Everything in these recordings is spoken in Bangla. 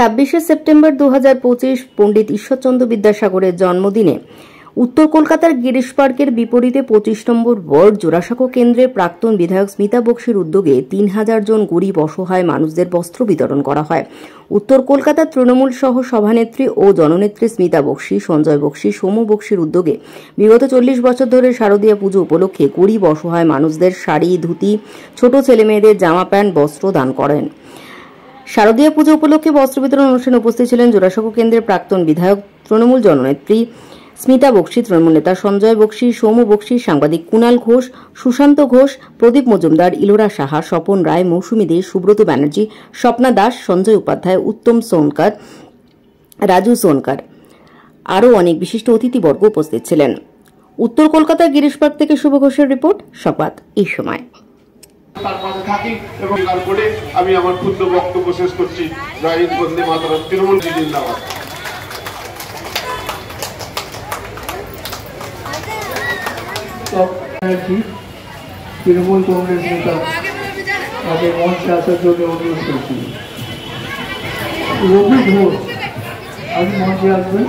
26শে সেপ্টেম্বর 2025 পণ্ডিত ঈশ্বরচন্দ্র বিদ্যাসাগরের জন্মদিনে উত্তর কলকাতার গিরিশ পার্কের বিপরীতে 25 নম্বর ওয়ার্ড জোড়াসাঁকো কেন্দ্রের প্রাক্তন বিধায়ক স্মিতা বক্সির উদ্যোগে 3000 জন গরিব অসহায় মানুষদের বস্ত্র বিতরণ করা হয়। উত্তর কলকাতার তৃণমূল সহ সভানেত্রী ও জননেত্রী স্মিতা বক্সি, সঞ্জয় বক্সি, সৌম্য বক্সির উদ্যোগে বিগত 40 বছর ধরে শারদীয়া পুজো উপলক্ষে গরিব অসহায় মানুষদের শাড়ি, ধুতি, ছোট ছেলেমেয়েদের জামা প্যান্ট, বস্ত্র দান করেন। শারদীয়া পুজো উপলক্ষে বস্ত্র বিতরণ অনুষ্ঠানে উপস্থিত ছিলেন জোড়াসাঁকো কেন্দ্রের প্রাক্তন বিধায়ক, তৃণমূল জননেত্রী স্মিতা বক্সি, তৃণমূল নেতা সঞ্জয় বক্সি, সৌম্য বক্সি, সাংবাদিক কুণাল ঘোষ, সুশান্ত ঘোষ, প্রদীপ মজুমদার, ইলোরা সাহা, স্বপন রায়, মৌসুমী দে, সুব্রত ব্যানার্জি, স্বপ্না দাস, সঞ্জয় উপাধ্যায়, উত্তম সোনকার, রাজু সোনকার আরও অনেক বিশিষ্ট অতিথিবর্গ উপস্থিত ছিলেন। উত্তর কলকাতার গিরিশ পার্ক থেকে শুভ ঘোষের রিপোর্ট, সংবাদ এই সময়। তার পাশে থাকি এবং করে আমি আমার ক্ষুদ্র বক্তব্য শেষ করছি। জয় হিন্দ, বন্দে মাতরম, তৃণমূল জিন্দাবাদ। তৃণমূল কংগ্রেস নেতা তাদের মঞ্চে আসার জন্য অনুরোধ করছি। রবি ঘোষ, আপনি মঞ্চে আসবেন।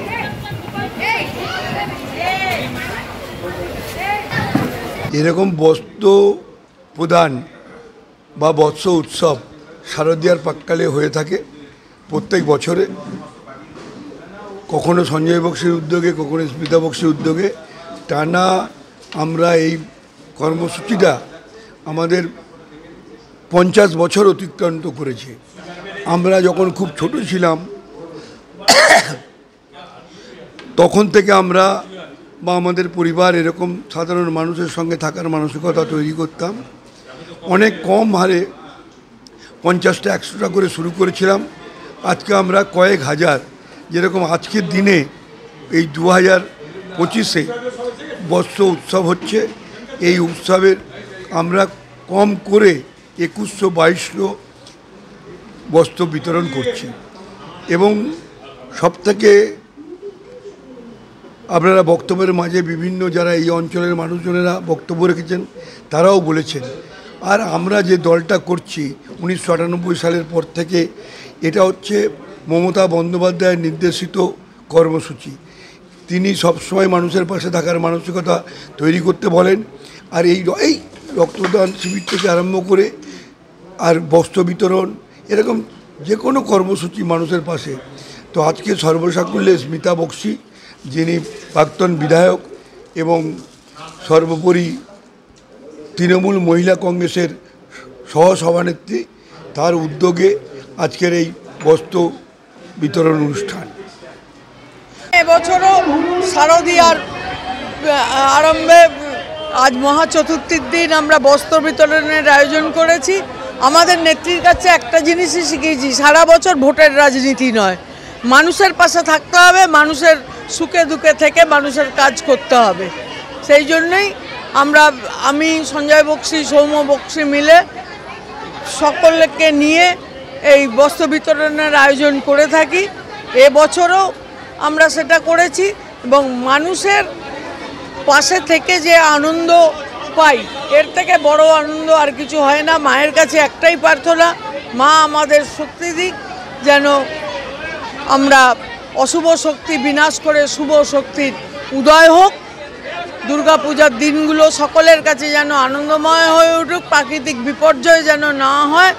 এরকম বস্ত্র প্রদান বা বৎস উৎসব শারদীয়ার প্রাক্কালে হয়ে থাকে প্রত্যেক বছরে, কখনো সঞ্জয় বক্সির উদ্যোগে, কখনো স্মিতা বক্সির উদ্যোগে। টানা আমরা এই কর্মসূচিটা আমাদের 50 বছর অতিক্রান্ত করেছে। আমরা যখন খুব ছোট ছিলাম তখন থেকে আমরা বা আমাদের পরিবার এরকম সাধারণ মানুষের সঙ্গে থাকার মানসিকতা তৈরি করতাম। অনেক কম হারে 50টা 100টা করে শুরু করেছিলাম। আজকে আমরা কয়েক হাজার, যেরকম আজকের দিনে এই 2025-এ বস্ত্র উৎসব হচ্ছে। এই উৎসবের আমরা কম করে 2122 বস্ত্র বিতরণ করছি। এবং সবথেকে আপনারা বক্তব্যের মাঝে বিভিন্ন যারা এই অঞ্চলের মানুষজনেরা বক্তব্য রেখেছেন তারাও বলেছেন। আর আমরা যে দলটা করছি 1998 সালের পর থেকে, এটা হচ্ছে মমতা বন্দ্যোপাধ্যায়ের নির্দেশিত কর্মসূচি। তিনি সবসময় মানুষের পাশে থাকার মানসিকতা তৈরি করতে বলেন। আর এই রক্তদান শিবির থেকে আরম্ভ করে আর বস্ত্র বিতরণ, এরকম যে কোনো কর্মসূচি মানুষের পাশে। তো আজকে সর্বসাকুল্যে স্মিতা বক্সি, যিনি প্রাক্তন বিধায়ক এবং সর্বোপরি তৃণমূল মহিলা কংগ্রেসের সহসভানেত্রী, তার উদ্যোগে আজকের এই বস্ত্র বিতরণ অনুষ্ঠান। এবছরও শারদীয়ার আরম্ভে আজ মহা চতুর্থীর দিন আমরা বস্ত্র বিতরণের আয়োজন করেছি। আমাদের নেত্রীর কাছে একটা জিনিসই শিখেছি, সারা বছর ভোটের রাজনীতি নয়, মানুষের পাশে থাকতে হবে, মানুষের সুখে দুঃখে থেকে মানুষের কাজ করতে হবে। সেই জন্যই আমি সঞ্জয় বক্সি, সৌম্য বক্সি মিলে সকলকে নিয়ে এই বস্ত্র বিতরণের আয়োজন করে থাকি। এবছরও আমরা সেটা করেছি এবং মানুষের পাশে থেকে যে আনন্দ পাই, এর থেকে বড় আনন্দ আর কিছু হয় না। মায়ের কাছে একটাই প্রার্থনা, মা আমাদের শক্তি দিক, যেন আমরা অশুভ শক্তি বিনাশ করে শুভ শক্তির উদয় হোক। দুর্গাপূজার দিনগুলো সকলের কাছে যেন আনন্দময় হয়ে উঠুক, প্রাকৃতিক বিপর্যয় যেন না হয়,